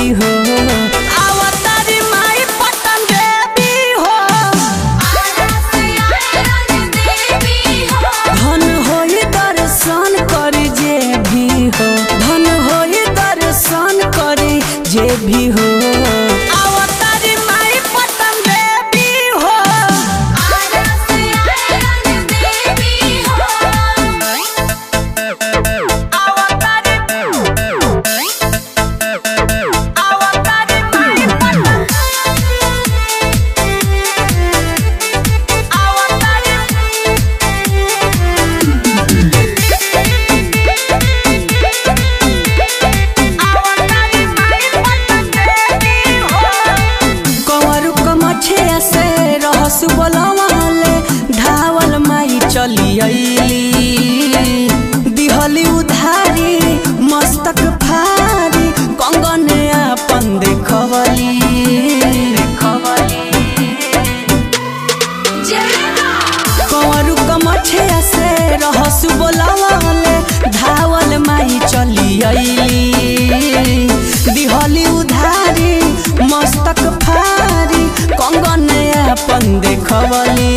Heavy हो। अवतारी माई पटन देवी हो। धन होई दर्शन करी जे भी हो। धन होई दर्शन करी जे भी हो। धावल माई चली अइली दिहली उधारी मस्तक फारी कंगन अपन देखवली। कंवरू कमठिया से रहसु बोलावले धावल माई चली अइली दिहली उधारी मस्तक फारी कंगन अपन देखवली।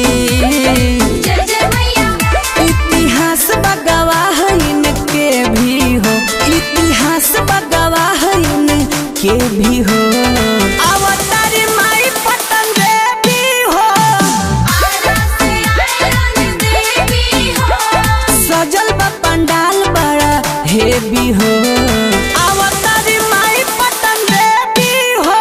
इतिहास बगवाह इनके भी हो। इतिहास बगवाह इनके भी हो। अवतारी माई पटन देवी हो। सजल बा पंडाल बड़ा हेवी हो। अवतारी माई पटन देवी हो।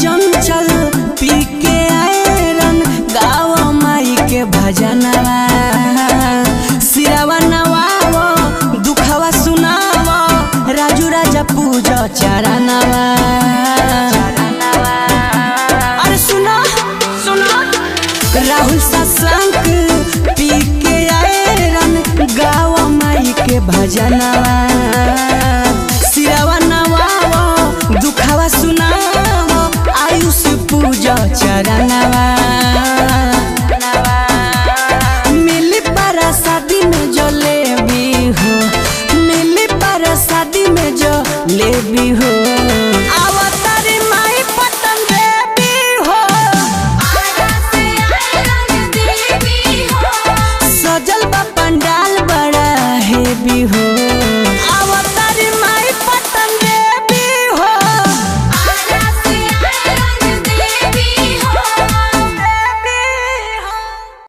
चंचल पी के आयरन गाँव माई के भजनवा सिरवा नवावो दुखवा सुनावो राजू राजा पूजा चरणवा। अरे सुनो सुनो राहुल सत्संग पी के आयरन गाँव माई के भजनवा सिरवा नवावो दुखवा सुनावो आयुष पूजा चरणवा। मिली पारा शादी में जो लेवी हो। मिली पारा शादी में जो लेवी हो। अवतारी माई पटन देवी हो। सजल बा पंडाल बड़ा हेवी हो।